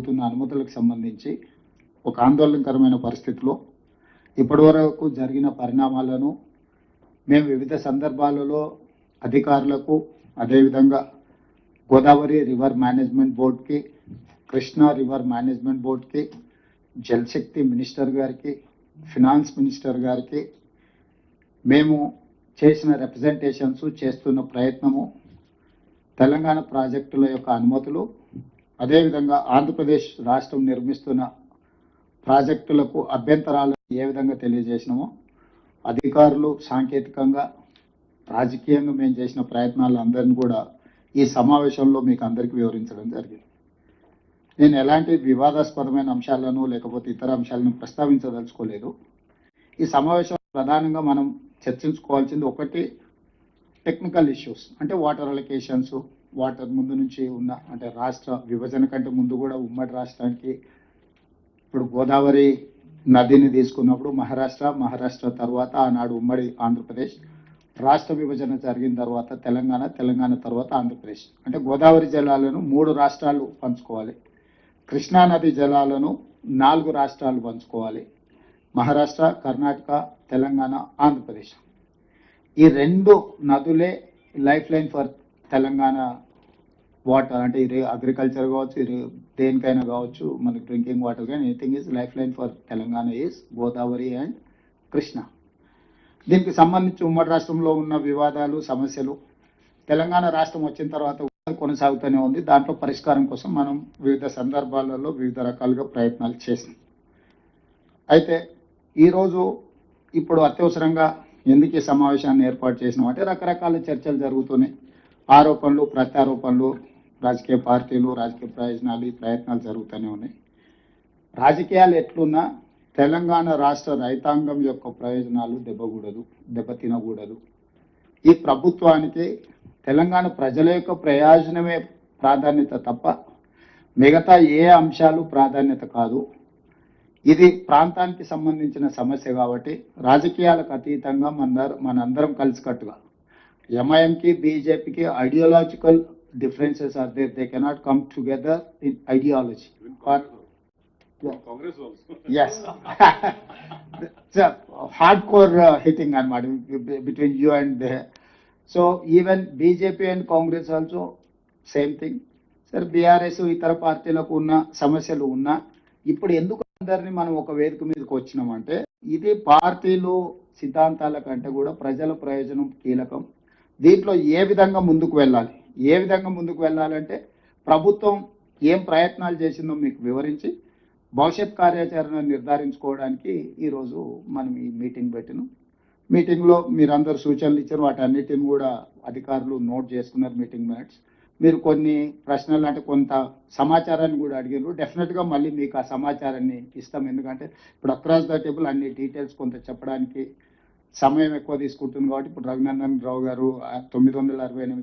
జరుగుతున్న అనుమతులకు సంబంధించి ఒక ఆందోళనకరమైన పరిస్థితిలో ఇప్పటివరకు జరిగిన పరిణామాలను మేము వివిధ సందర్భాలలో అధికారులకు, అదేవిధంగా గోదావరి రివర్ మేనేజ్మెంట్ బోర్డ్కి, కృష్ణా రివర్ మేనేజ్మెంట్ బోర్డ్కి, జలశక్తి మినిస్టర్ గారికి, ఫినాన్స్ మినిస్టర్ గారికి మేము చేసిన రిప్రజెంటేషన్స్, చేస్తున్న ప్రయత్నము తెలంగాణ ప్రాజెక్టుల యొక్క అనుమతులు, అదేవిధంగా ఆంధ్రప్రదేశ్ రాష్ట్రం నిర్మిస్తున్న ప్రాజెక్టులకు అభ్యంతరాలు ఏ విధంగా తెలియజేసినామో అధికారులు సాంకేతికంగా, రాజకీయంగా మేము చేసిన ప్రయత్నాలు అందరినీ కూడా ఈ సమావేశంలో మీకు అందరికీ వివరించడం జరిగింది. నేను ఎలాంటి వివాదాస్పదమైన అంశాలను లేకపోతే ఇతర అంశాలను ప్రస్తావించదలుచుకోలేదు. ఈ సమావేశం ప్రధానంగా మనం చర్చించుకోవాల్సింది ఒకటి టెక్నికల్ ఇష్యూస్, అంటే వాటర్ అలొకేషన్స్, వాటర్ ముందు నుంచి ఉన్న అంటే రాష్ట్ర విభజన కంటే ముందు కూడా ఉమ్మడి రాష్ట్రానికి ఇప్పుడు గోదావరి నదిని తీసుకున్నప్పుడు మహారాష్ట్ర తర్వాత ఆనాడు ఉమ్మడి ఆంధ్రప్రదేశ్, రాష్ట్ర విభజన జరిగిన తర్వాత తెలంగాణ తర్వాత ఆంధ్రప్రదేశ్, అంటే గోదావరి జలాలను 3 రాష్ట్రాలు పంచుకోవాలి, కృష్ణా నది జలాలను 4 రాష్ట్రాలు పంచుకోవాలి, మహారాష్ట్ర, కర్ణాటక, తెలంగాణ, ఆంధ్రప్రదేశ్. ఈ 2 నదులే life line for Telangana water, అంటే ఇది అగ్రికల్చర్ కావచ్చు, ఇది దేనికైనా కావచ్చు, మనకి డ్రింకింగ్ వాటర్ కానీ anything is life line for Telangana is Godavari and Krishna. దీనికి సంబంధించి ఉమ్మడి రాష్ట్రంలో ఉన్న వివాదాలు, సమస్యలు తెలంగాణ రాష్ట్రం వచ్చిన తర్వాత కొనసాగుతూనే ఉంది. దాంట్లో పరిష్కారం కోసం మనం వివిధ సందర్భాలలో వివిధ రకాలుగా ప్రయత్నాలు చేసాం. అయితే ఈరోజు ఇప్పుడు అత్యవసరంగా ఎందుకు ఈ సమావేశాన్ని ఏర్పాటు చేసినాం అంటే రకరకాల చర్చలు జరుగుతున్నాయి, ఆరోపణలు, ప్రత్యారోపణలు, రాజకీయ పార్టీలు, రాజకీయ ప్రయోజనాలు, ఈ ప్రయత్నాలు జరుగుతూనే ఉన్నాయి. రాజకీయాలు ఎట్లున్నా తెలంగాణ రాష్ట్ర రైతాంగం యొక్క ప్రయోజనాలు దెబ్బతినకూడదు. ఈ ప్రభుత్వానికి తెలంగాణ ప్రజల యొక్క ప్రయోజనమే ప్రాధాన్యత తప్ప మిగతా ఏ అంశాలు ప్రాధాన్యత కాదు. ఇది ప్రాంతానికి సంబంధించిన సమస్య కాబట్టి రాజకీయాలకు అతీతంగా మనందరం కలిసికట్టుగా, ఎంఐఎంకి, బీజేపీకి ideological differences are there, they cannot come together in ideology. Congress also. Yes. It's a hardcore hitting between you and so even BJP and Congress also same thing. Sir, BRS ఇతర పార్టీలకు ఉన్న సమస్యలు ఉన్నా ఇప్పుడు ఎందుకు అందరినీ మనం ఒక వేదిక మీదకి వచ్చినామంటే ఇది పార్టీలు సిద్ధాంతాల కంటే కూడా ప్రజల ప్రయోజనం కీలకం. దీంట్లో ఏ విధంగా ముందుకు వెళ్ళాలంటే ప్రభుత్వం ఏం ప్రయత్నాలు చేసిందో మీకు వివరించి భవిష్యత్ కార్యాచరణ నిర్ధారించుకోవడానికి ఈరోజు మనం ఈ మీటింగ్ పెట్టినాం. మీటింగ్లో మీరందరూ సూచనలు ఇచ్చారు, వాటన్నిటిని కూడా అధికారులు నోట్ చేసుకున్నారు మీటింగ్ మినిట్స్. మీరు కొన్ని ప్రశ్నలు అంటే కొంత సమాచారాన్ని కూడా అడిగారు. డెఫినెట్గా మళ్ళీ మీకు ఆ సమాచారాన్ని ఇస్తాం, ఎందుకంటే ఇప్పుడు అక్రాస్ ద టేబుల్ అన్ని డీటెయిల్స్ కొంత చెప్పడానికి సమయం ఎక్కువ తీసుకుంటుంది కాబట్టి ఇప్పుడు రఘునందన్ రావు గారు 968